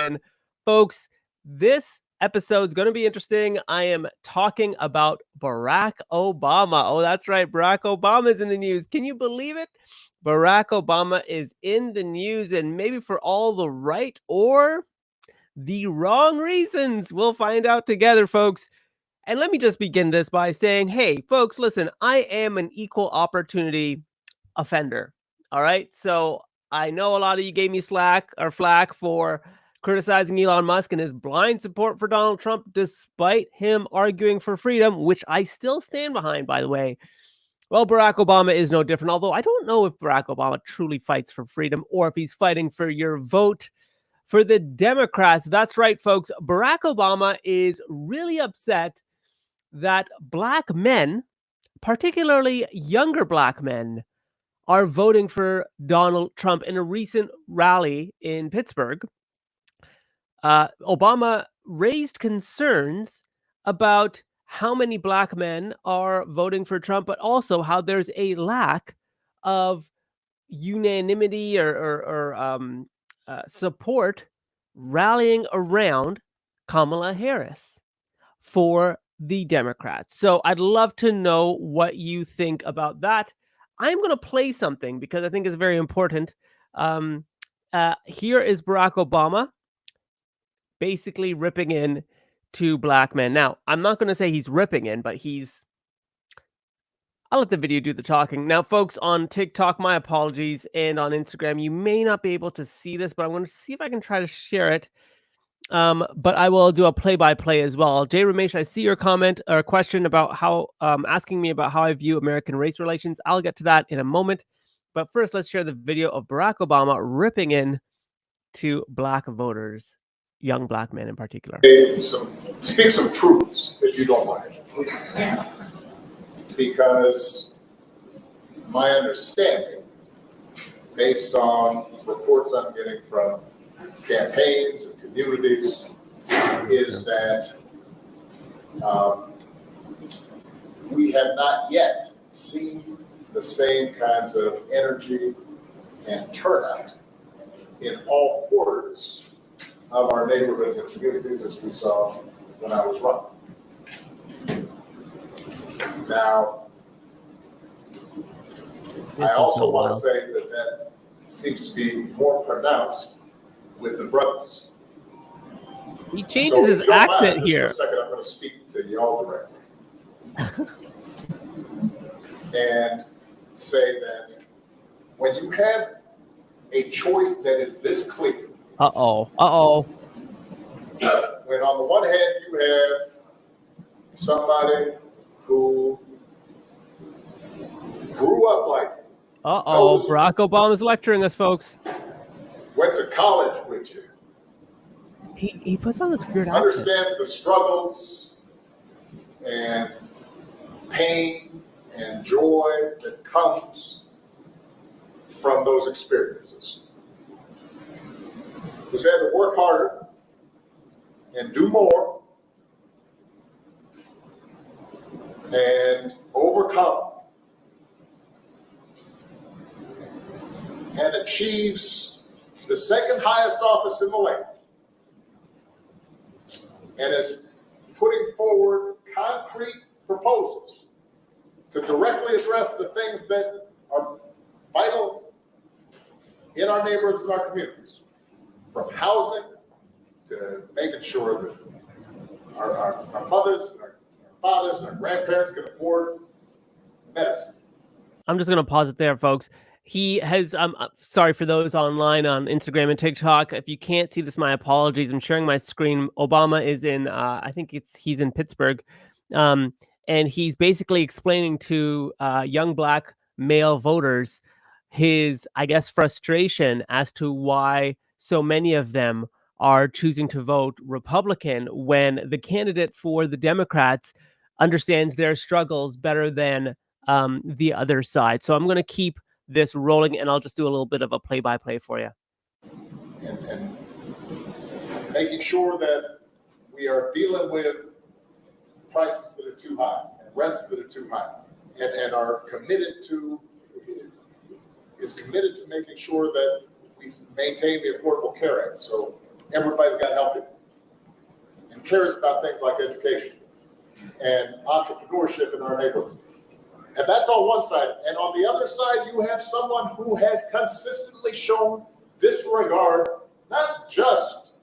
again. Folks, this episode is going to be interesting. I am talking about Barack Obama. Oh, that's right. Barack Obama is in the news. Can you believe it? Barack Obama is in the news, and maybe for all the right or the wrong reasons. We'll find out together, folks. And let me just begin this by saying, hey, folks, listen, I am an equal opportunity offender. All right. So I know a lot of you gave me flack for criticizing Elon Musk and his blind support for Donald Trump, despite him arguing for freedom, which I still stand behind, by the way. Well, Barack Obama is no different, although I don't know if Barack Obama truly fights for freedom or if he's fighting for your vote for the Democrats. That's right, folks. Barack Obama is really upset that Black men, particularly younger Black men, are voting for Donald Trump. In a recent rally in Pittsburgh, Obama raised concerns about how many Black men are voting for Trump, but also how there's a lack of unanimity or support rallying around Kamala Harris for the Democrats. So I'd love to know what you think about that. I'm going to play something because I think it's very important. Here is Barack Obama basically ripping in to Black men. Now, I'm not going to say he's ripping in, but I'll let the video do the talking. Now, folks, on TikTok, my apologies, and on Instagram, you may not be able to see this, but I'm going to see if I can try to share it. But I will do a play-by-play as well. Jay Ramesh, I see your comment or question about how, asking me about how I view American race relations. I'll get to that in a moment. But first, let's share the video of Barack Obama ripping in to Black voters, young Black men in particular. Speak some truths, if you don't mind. Because my understanding, based on reports I'm getting from campaigns and communities, is that we have not yet seen the same kinds of energy and turnout in all quarters of our neighborhoods and communities as we saw when I was running. Now, I also want to say that seems to be more pronounced with the brothers. He changes his accent here. For a second, I'm going to speak to y'all directly. And say that when you have a choice that is this clear. When on the one hand you have somebody who grew up like you. Barack Obama's lecturing us, folks. Went to college with you. He puts on this weird accent. Understands the struggles and pain and joy that comes from those experiences. Who's had to work harder and do more and overcome and achieves the second highest office in the land and is putting forward concrete proposals to directly address the things that are vital in our neighborhoods and our communities, from housing to making sure that our mothers and our fathers and our grandparents can afford medicine. I'm just going to pause it there, folks. He has, sorry for those online on Instagram and TikTok. If you can't see this, my apologies. I'm sharing my screen. Obama is in, I think he's in Pittsburgh. And he's basically explaining to young Black male voters his, I guess, frustration as to why so many of them are choosing to vote Republican when the candidate for the Democrats understands their struggles better than the other side. So I'm going to keep this rolling, and I'll just do a little bit of a play-by-play for you. And making sure that we are dealing with prices that are too high and rents that are too high, and are committed to making sure that we maintain the Affordable Care Act. So everybody's got to help him and cares about things like education and entrepreneurship in our neighborhoods. And that's on one side. And on the other side, you have someone who has consistently shown disregard, not just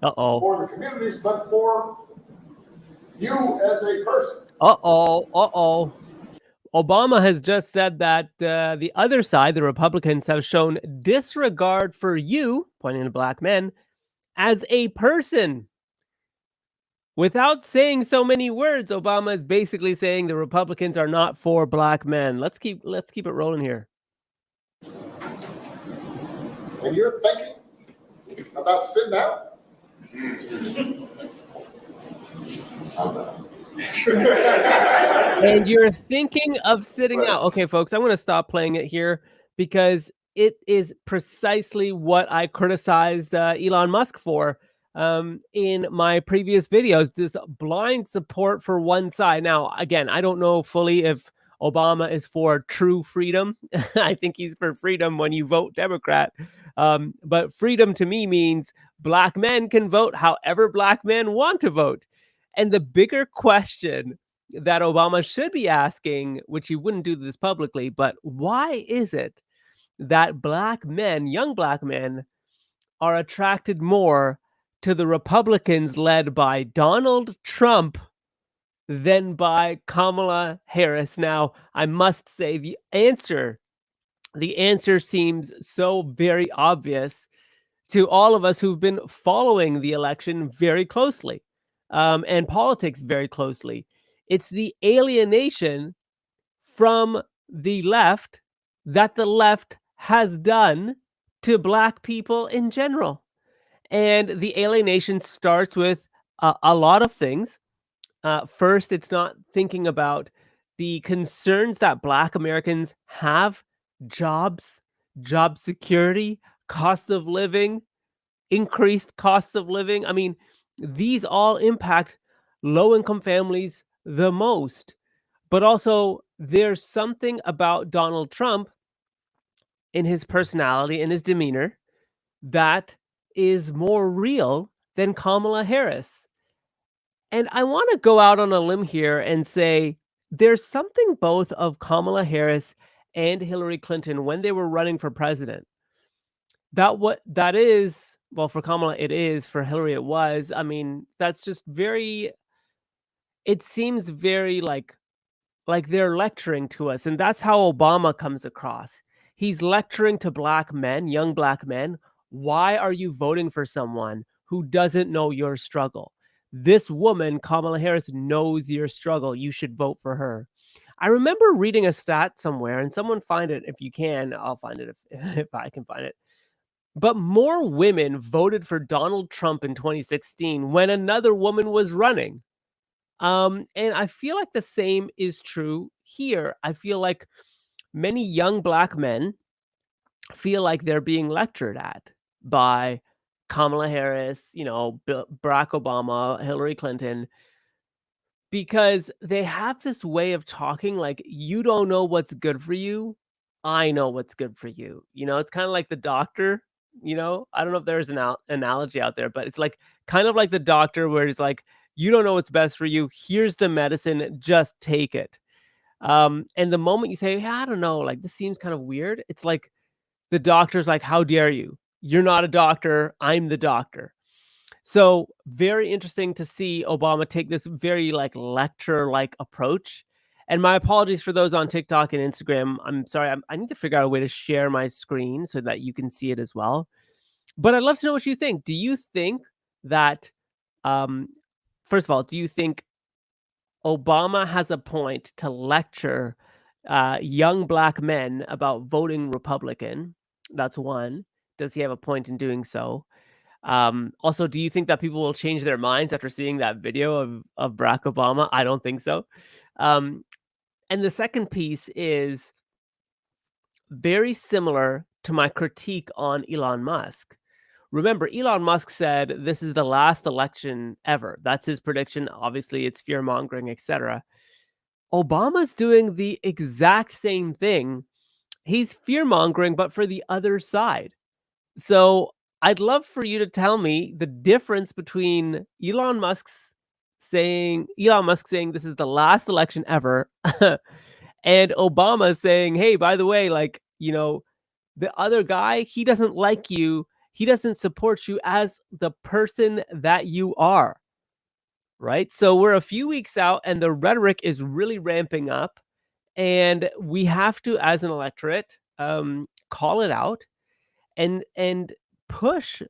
for the communities, but for you as a person. Obama has just said that the other side, the Republicans, have shown disregard for you, pointing to black men, as a person. Without saying so many words, Obama is basically saying the Republicans are not for black men. Let's keep it rolling here. And you're thinking about sitting out? And you're thinking of sitting out. Okay, folks, I'm going to stop playing it here because it is precisely what I criticized Elon Musk for in my previous videos, this blind support for one side. Now, again, I don't know fully if Obama is for true freedom. I think he's for freedom when you vote Democrat. But freedom to me means black men can vote however black men want to vote. And the bigger question that Obama should be asking, which he wouldn't do this publicly, but why is it that black men, young black men, are attracted more to the Republicans led by Donald Trump than by Kamala Harris? Now, I must say the answer seems so very obvious to all of us who've been following the election very closely and politics very closely. It's the alienation from the left that the left has done to black people in general. And the alienation starts with a lot of things. First, it's not thinking about the concerns that black Americans have: jobs, job security, cost of living, increased cost of living. I mean, these all impact low-income families the most. But also, there's something about Donald Trump in his personality and his demeanor that is more real than Kamala Harris. And I want to go out on a limb here and say there's something both of Kamala Harris and Hillary Clinton when they were running for president. That is, well, for Kamala it is, for Hillary it was. I mean, that's just very, it seems very like they're lecturing to us. And that's how Obama comes across. He's lecturing to black men, young black men. Why are you voting for someone who doesn't know your struggle? This woman, Kamala Harris, knows your struggle. You should vote for her. I remember reading a stat somewhere, and someone find it if you can. I'll find it if I can find it. But more women voted for Donald Trump in 2016 when another woman was running. And I feel like the same is true here. I feel like many young black men feel like they're being lectured at by Kamala Harris, Barack Obama, Hillary Clinton, because they have this way of talking like, you don't know what's good for you. I know what's good for you. It's kind of like the doctor, I don't know if there's an analogy out there, but it's like kind of like the doctor where he's like, you don't know what's best for you. Here's the medicine. Just take it. And the moment you say, hey, I don't know, like this seems kind of weird. It's like the doctor's like, how dare you? You're not a doctor. I'm the doctor. So very interesting to see Obama take this very lecture-like approach. And my apologies for those on TikTok and Instagram. I'm sorry. I need to figure out a way to share my screen so that you can see it as well. But I'd love to know what you think. Do you think that, first of all, do you think Obama has a point to lecture young black men about voting Republican? That's one. Does he have a point in doing so? Also, do you think that people will change their minds after seeing that video of Barack Obama? I don't think so. And the second piece is very similar to my critique on Elon Musk. Remember, Elon Musk said this is the last election ever. That's his prediction. Obviously, it's fear-mongering, etc. Obama's doing the exact same thing. He's fear-mongering, but for the other side. So I'd love for you to tell me the difference between Elon Musk saying this is the last election ever, and Obama saying, "Hey, by the way, like, the other guy, he doesn't like you. He doesn't support you as the person that you are." Right? So we're a few weeks out and the rhetoric is really ramping up, and we have to, as an electorate, call it out and push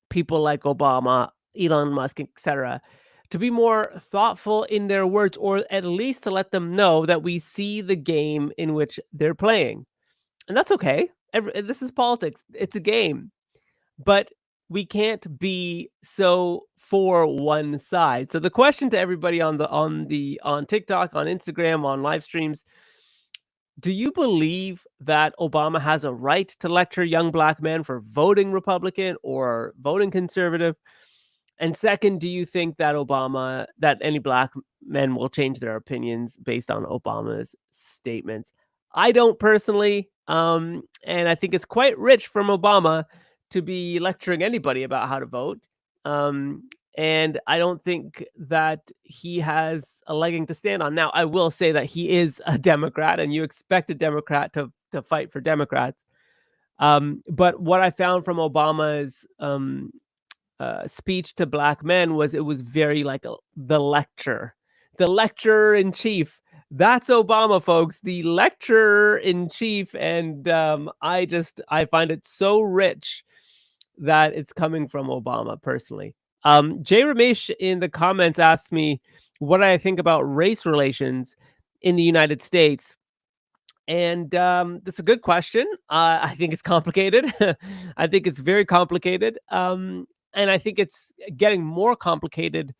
people like Obama, Elon Musk, etc., to be more thoughtful in their words, or at least to let them know that we see the game in which they're playing. And that's okay. This is politics. It's a game. But we can't be so for one side. So the question to everybody on TikTok, on Instagram, on live streams, do you believe that Obama has a right to lecture young black men for voting Republican or voting conservative? And second, do you think that any black men will change their opinions based on Obama's statements? I don't personally, and I think it's quite rich from Obama to be lecturing anybody about how to vote. And I don't think that he has a legging to stand on. Now, I will say that he is a Democrat, and you expect a Democrat to fight for Democrats. But what I found from Obama's speech to black men was it was very like the lecturer in chief. That's Obama, folks, the lecturer in chief. And I find it so rich that it's coming from Obama personally. Jay Ramesh in the comments asked me what I think about race relations in the United States. And that's a good question. I think it's complicated. I think it's very complicated. And I think it's getting more complicated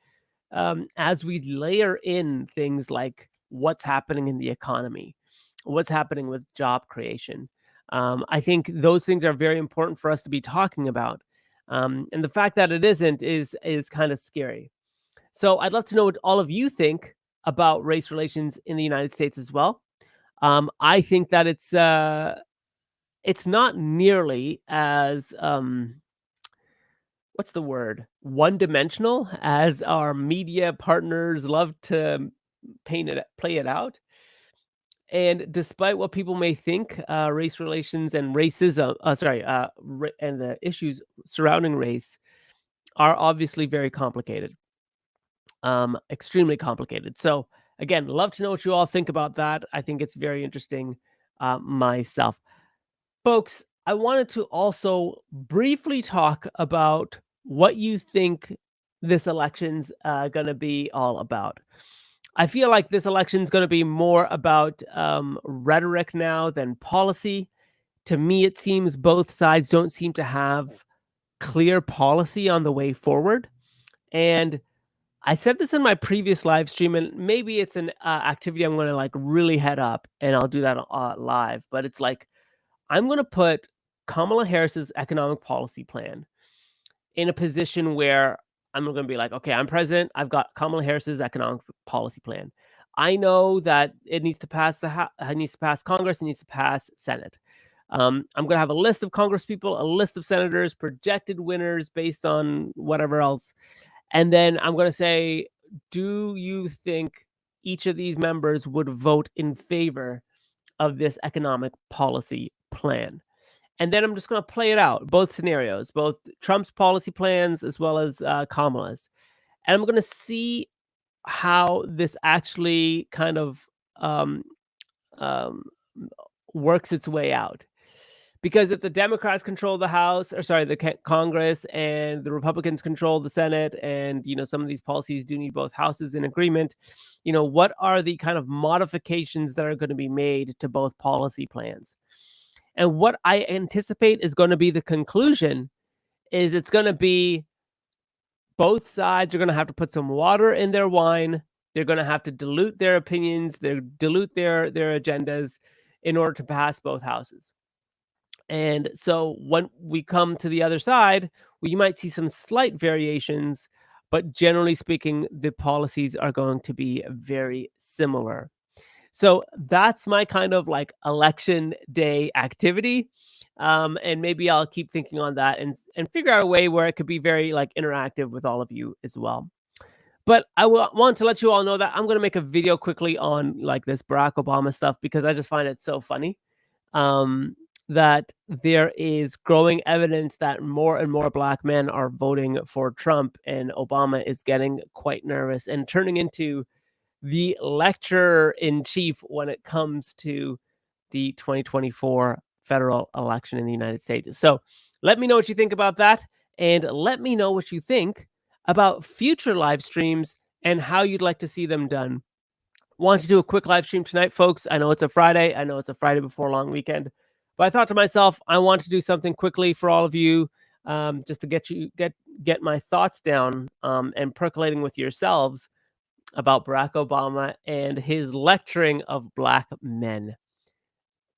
as we layer in things like what's happening in the economy, what's happening with job creation. I think those things are very important for us to be talking about. And the fact that it isn't is kind of scary. So I'd love to know what all of you think about race relations in the United States as well. I think that it's not nearly as what's the word? One-dimensional as our media partners love to play it out. And despite what people may think, race relations and racism, and the issues surrounding race are obviously very complicated, extremely complicated. So again, love to know what you all think about that. I think it's very interesting myself. Folks, I wanted to also briefly talk about what you think this election's going to be all about. I feel like this election's going to be more about rhetoric now than policy. To me, it seems both sides don't seem to have clear policy on the way forward. And I said this in my previous live stream, and maybe it's an activity I'm going to like really head up, and I'll do that live. But it's like I'm going to put Kamala Harris's economic policy plan in a position where I'm going to be like, okay, I'm president. I've got Kamala Harris's economic policy plan. I know that it needs to pass it needs to pass Congress, it needs to pass Senate. I'm going to have a list of Congress people, a list of senators, projected winners based on whatever else. And then I'm going to say, do you think each of these members would vote in favor of this economic policy plan? And then I'm just going to play it out, both scenarios, both Trump's policy plans as well as Kamala's. And I'm going to see how this actually kind of works its way out. Because if the Democrats control the House, the Congress, and the Republicans control the Senate, and, some of these policies do need both houses in agreement, what are the kind of modifications that are going to be made to both policy plans? And what I anticipate is going to be the conclusion is it's going to be both sides are going to have to put some water in their wine. They're going to have to dilute their opinions, dilute their agendas in order to pass both houses. And so when we come to the other side, you might see some slight variations, but generally speaking, the policies are going to be very similar. So that's my kind of like election day activity. And maybe I'll keep thinking on that and figure out a way where it could be very like interactive with all of you as well. But I want to let you all know that I'm going to make a video quickly on like this Barack Obama stuff because I just find it so funny. That there is growing evidence that more and more Black men are voting for Trump, and Obama is getting quite nervous and turning into the lecturer in chief when it comes to the 2024 federal election in the United States. So let me know what you think about that, and let me know what you think about future live streams and how you'd like to see them done. Want to do a quick live stream tonight, folks. I know it's a Friday. I know it's a Friday before a long weekend. But I thought to myself, I want to do something quickly for all of you, just to get my thoughts down and percolating with yourselves about Barack Obama and his lecturing of Black men.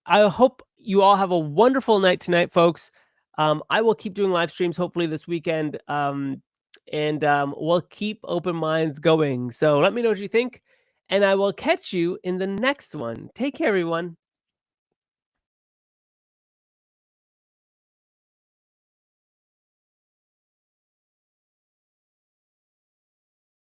I hope you all have a wonderful night tonight, folks. I will keep doing live streams hopefully this weekend, and we'll keep open minds going. So let me know what you think, and I will catch you in the next one. Take care, everyone.